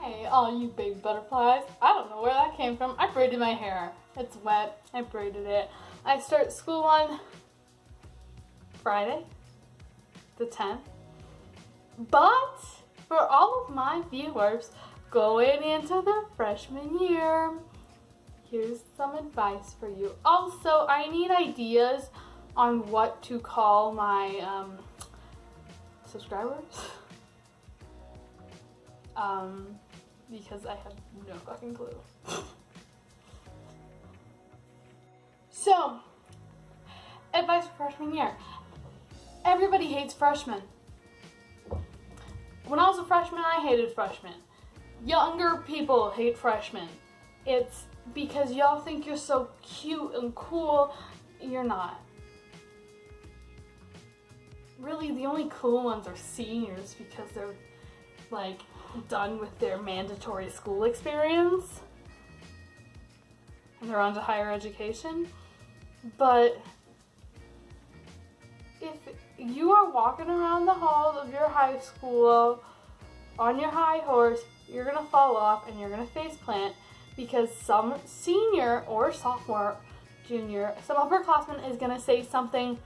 Hey, all you big butterflies. I don't know where that came from. I braided my hair. It's wet. I braided it. I start school on Friday, the 10th. But for all of my viewers going into their freshman year, here's some advice for you. Also, I need ideas on what to call my subscribers. Because I have no fucking clue. So, advice for freshman year. Everybody hates freshmen. When I was a freshman, I hated freshmen. Younger people hate freshmen. It's because y'all think you're so cute and cool. You're not. Really, the only cool ones are seniors because they're like done with their mandatory school experience and they're on to higher education. But if you are walking around the halls of your high school on your high horse, you're gonna fall off and you're gonna face plant because some senior or sophomore, junior, some upperclassman is gonna say something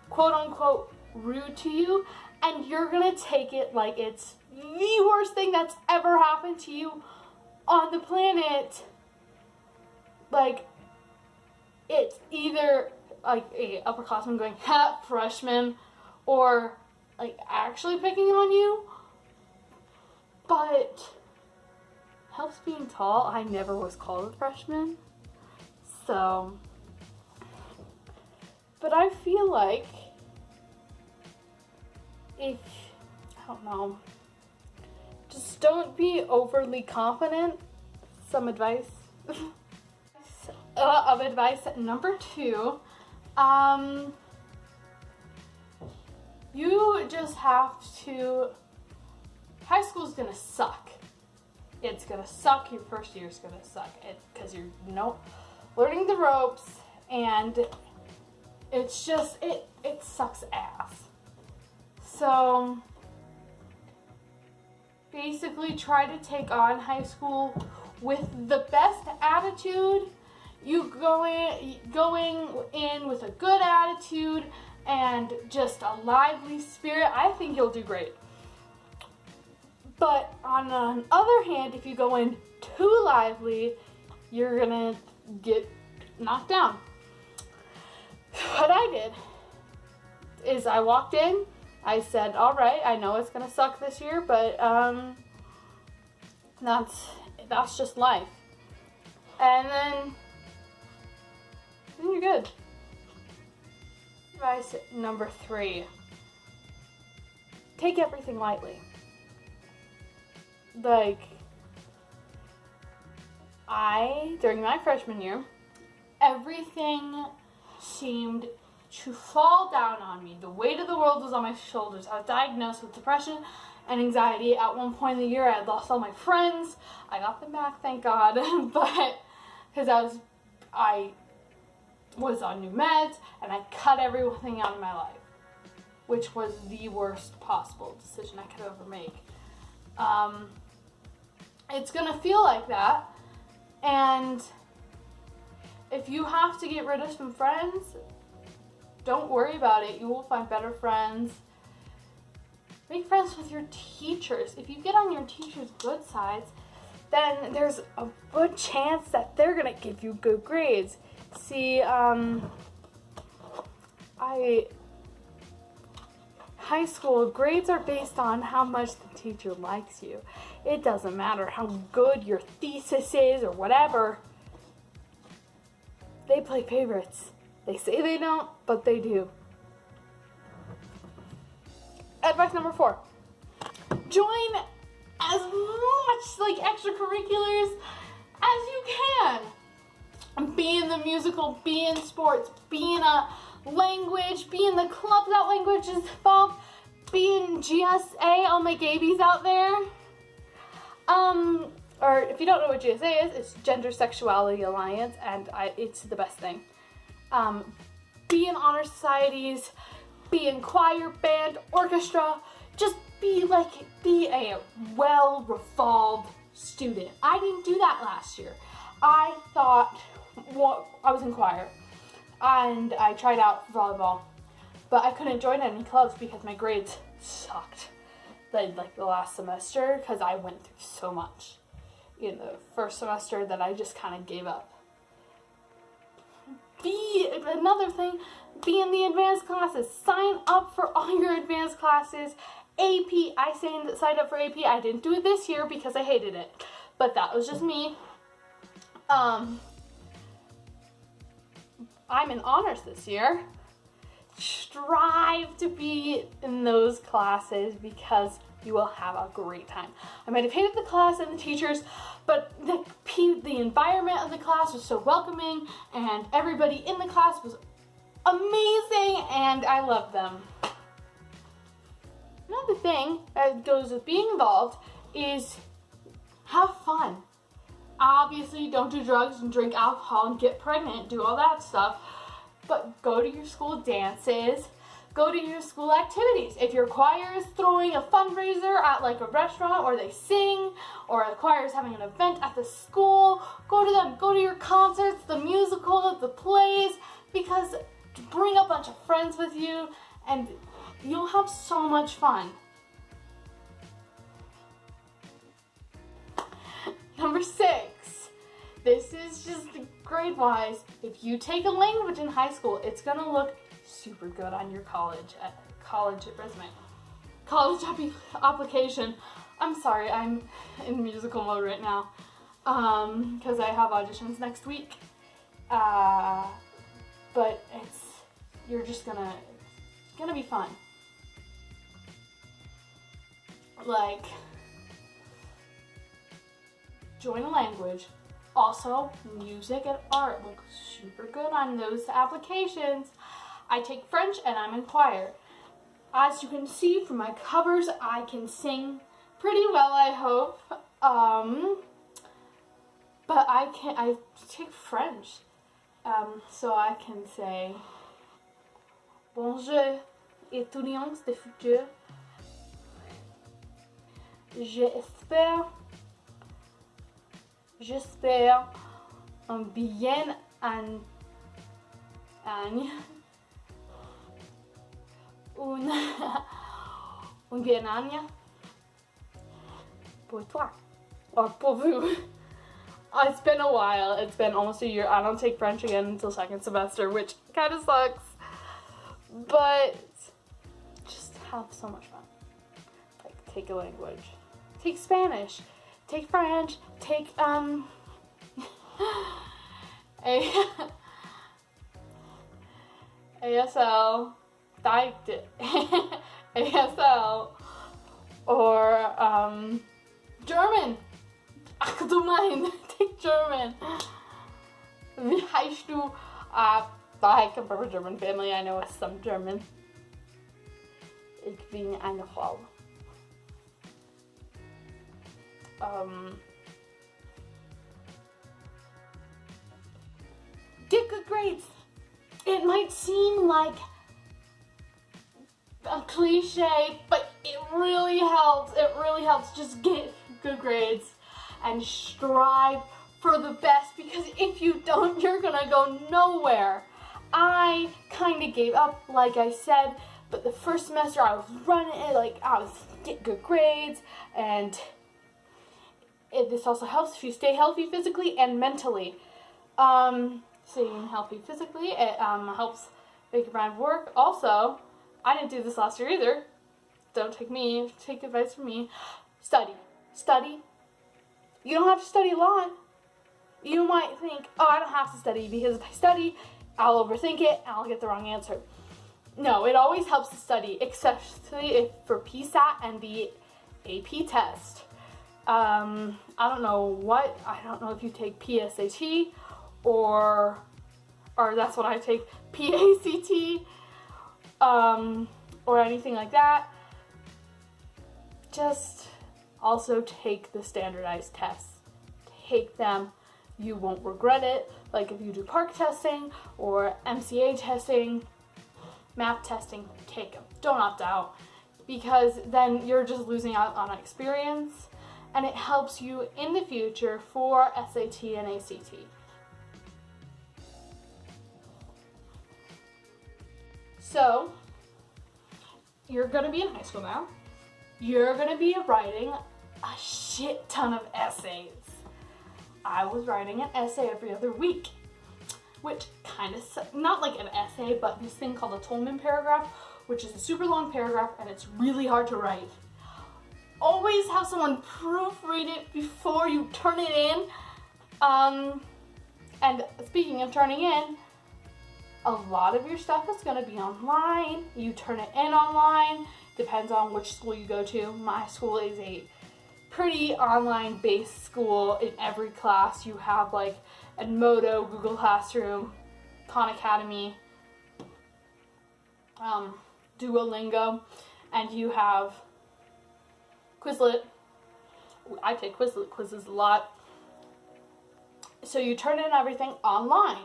quote unquote rude to you, and you're gonna take it like it's the worst thing that's ever happened to you on the planet. Like, it's either like a upperclassman going, ha, freshman, or like actually picking on you. But helps being tall. I never was called a freshman, so. But I feel like if, I don't know, just don't be overly confident. Some advice. Of advice number 2, you just have to, high school's gonna suck. It's gonna suck. Your first year's gonna suck because you're learning the ropes, and it's just, it sucks ass. So basically try to take on high school with the best attitude. You going in with a good attitude and just a lively spirit. I think you'll do great. But on the other hand, if you go in too lively, you're gonna get knocked down. What I did is I walked in, I said, all right, I know it's gonna suck this year, but that's just life. And then you're good. Advice number 3, take everything lightly. Like, during my freshman year, everything seemed to fall down on me. The weight of the world was on my shoulders. I was diagnosed with depression and anxiety. At one point in the year, I had lost all my friends. I got them back, thank God, but because I was on new meds and I cut everything out of my life, which was the worst possible decision I could ever make. It's gonna feel like that, and if you have to get rid of some friends, don't worry about it. You will find better friends. Make friends with your teachers. If you get on your teachers' good sides, then there's a good chance that they're gonna give you good grades. See, high school grades are based on how much the teacher likes you. It doesn't matter how good your thesis is or whatever. They play favorites. They say they don't, but they do. Advice number 4. Join as much like extracurriculars as you can. Be in the musical, be in sports, be in a language, be in the club that language is involved, be in GSA, all my gabies out there. Or if you don't know what GSA is, it's Gender Sexuality Alliance, and it's the best thing. Be in honor societies, be in choir, band, orchestra, just be a well-revolved student. I didn't do that last year. I thought, well, I was in choir and I tried out for volleyball, but I couldn't join any clubs because my grades sucked. Like the last semester, because I went through so much in the first semester that I just kind of gave up. Another thing, be in the advanced classes. Sign up for all your advanced classes. AP, I signed up for AP. I didn't do it this year because I hated it, but that was just me. I'm in honors this year. Strive to be in those classes because you will have a great time. I might have hated the class and the teachers, but the environment of the class was so welcoming and everybody in the class was amazing and I loved them. Another thing that goes with being involved is have fun. Obviously, don't do drugs and drink alcohol and get pregnant, do all that stuff, but go to your school dances, go to your school activities. If your choir is throwing a fundraiser at like a restaurant or they sing, or a choir is having an event at the school, go to them. Go to your concerts, the musicals, the plays, because bring a bunch of friends with you and you'll have so much fun. Number 6. This is just grade-wise. If you take a language in high school, it's gonna look super good on your college resume. College application. I'm sorry, I'm in musical mode right now because I have auditions next week. But it's gonna be fun. Like, join a language. Also, music and art look super good on those applications. I take French and I'm in choir. As you can see from my covers, I can sing pretty well, I hope. But I take French. So I can say, Bonjour, étudiants de futur. J'espère un bien año. Un bien año pour toi or pour vous. It's been a while. It's been almost a year. I don't take French again until second semester, which kind of sucks. But just have so much fun. Like, take a language. Take Spanish. Take French. Take ASL. ASL. Or German. Allgemein. Take German. Wie heißt du? I come from a German family. I know some German. Ich bin eine Frau. Get good grades. It might seem like a cliche, but it really helps. It really helps. Just get good grades and strive for the best, because if you don't, you're gonna go nowhere. I kind of gave up, like I said, but the first semester I was running it, like I was getting good grades, and this also helps if you stay healthy physically and mentally. Staying healthy physically, it helps make your mind work. Also, I didn't do this last year either. Don't take advice from me. Study. You don't have to study a lot. You might think, oh, I don't have to study because if I study, I'll overthink it and I'll get the wrong answer. No, it always helps to study, especially for PSAT and the AP test. I don't know if you take PSAT or that's what I take, PACT, or anything like that. Just also take the standardized tests. Take them. You won't regret it. Like if you do PARCC testing or MCA testing, math testing, take them. Don't opt out, because then you're just losing out on experience and it helps you in the future for SAT and ACT. So, you're going to be in high school now. You're going to be writing a shit ton of essays. I was writing an essay every other week, which kind of, not like an essay, but this thing called a Tolman paragraph, which is a super long paragraph and it's really hard to write. Always have someone proofread it before you turn it in. And speaking of turning in, a lot of your stuff is going to be online. You turn it in online. Depends on which school you go to. My school is a pretty online based school. In every class you have like Edmodo, Google Classroom, Khan Academy, Duolingo, and you have Quizlet. I take Quizlet quizzes a lot. So you turn in everything online,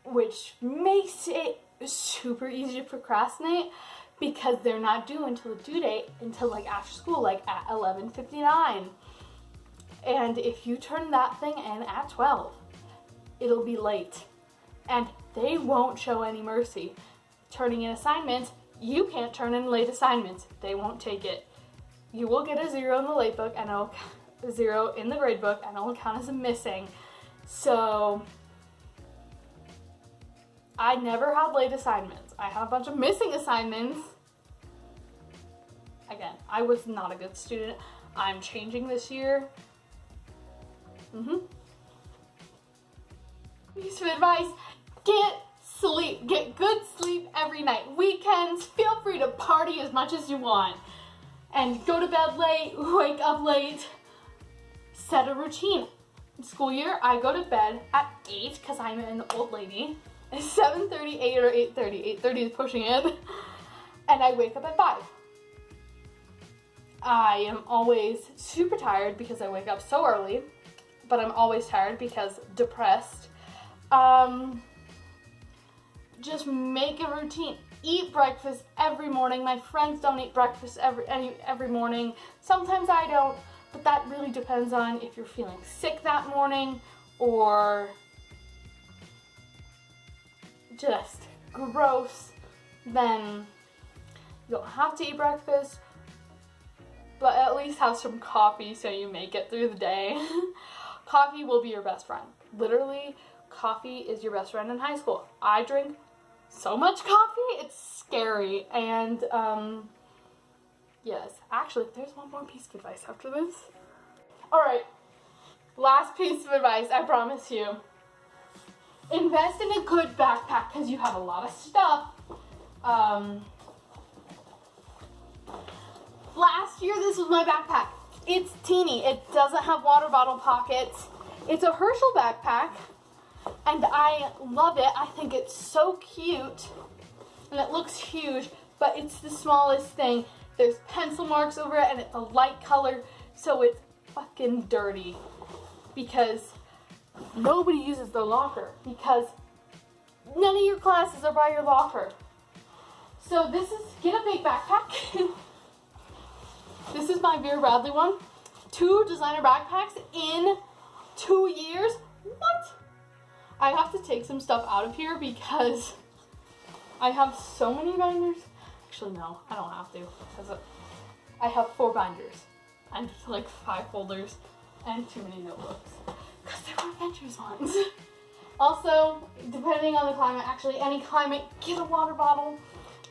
which makes it super easy to procrastinate because they're not due until the due date until like after school, like at 11:59. And if you turn that thing in at 12, it'll be late. And they won't show any mercy. Turning in assignments, you can't turn in late assignments. They won't take it. You will get a 0 in the late book and a 0 in the grade book, and it'll count as a missing. So I never had late assignments. I had a bunch of missing assignments. Again, I was not a good student. I'm changing this year. Piece of advice, get sleep. Get good sleep every night. Weekends, feel free to party as much as you want. And go to bed late, wake up late. Set a routine. School year, I go to bed at 8 because I'm an old lady. It's 7:30, 8 or 8:30. 8:30 is pushing it. And I wake up at 5. I am always super tired because I wake up so early, but I'm always tired because depressed. Just make a routine. Eat breakfast every morning. My friends don't eat breakfast every morning. Sometimes I don't, but that really depends on if you're feeling sick that morning or just gross. Then you don't have to eat breakfast, but at least have some coffee so you make it through the day. Coffee will be your best friend. Literally, coffee is your best friend in high school. I drink so much coffee, it's scary. And yes, actually, there's one more piece of advice after this. Alright, last piece of advice, I promise you. Invest in a good backpack because you have a lot of stuff. Last year, this was my backpack. It's teeny. It doesn't have water bottle pockets. It's a Herschel backpack, and I love it. I think it's so cute, and it looks huge, but it's the smallest thing. There's pencil marks over it, and it's a light color, so it's fucking dirty because nobody uses their locker because none of your classes are by your locker. So get a big backpack. This is my Vera Bradley one. 2 designer backpacks in 2 years. What? I have to take some stuff out of here because I have so many binders. Actually, no, I don't have to because I have 4 binders and like 5 folders and too many notebooks because they were adventures ones. Also, depending on the climate, actually any climate, get a water bottle.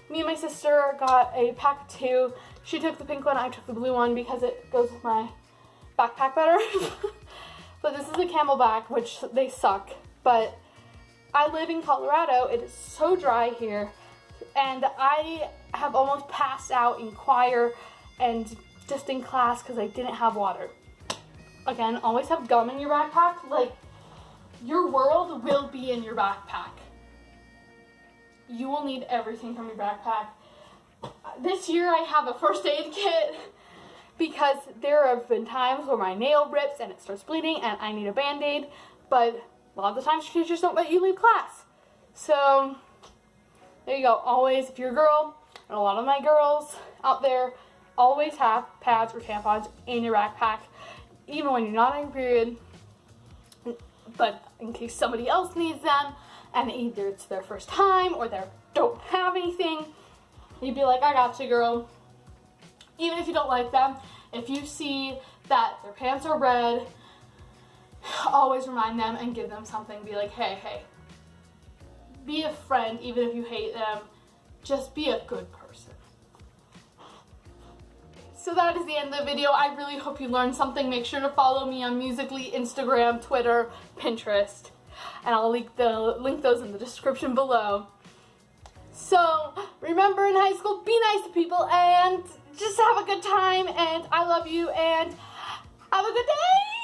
Me and my sister got a pack of 2. She took the pink one, I took the blue one because it goes with my backpack better. But this is a Camelback, which they suck. But I live in Colorado. It is so dry here. And I have almost passed out in choir and just in class because I didn't have water. Again, always have gum in your backpack. Like, your world will be in your backpack. You will need everything from your backpack. This year I have a first aid kit because there have been times where my nail rips and it starts bleeding and I need a band-aid, but a lot of the times teachers don't let you leave class. So there you go. Always, if you're a girl, and a lot of my girls out there, always have pads or tampons in your backpack, even when you're not on your period, but in case somebody else needs them, and either it's their first time or they don't have anything, you'd be like, I got you, girl. Even if you don't like them, if you see that their pants are red, always remind them and give them something. Be like, hey, be a friend, even if you hate them. Just be a good person. So that is the end of the video. I really hope you learned something. Make sure to follow me on Musical.ly, Instagram, Twitter, Pinterest, and I'll link those in the description below. So remember, in high school, be nice to people and just have a good time, and I love you, and have a good day.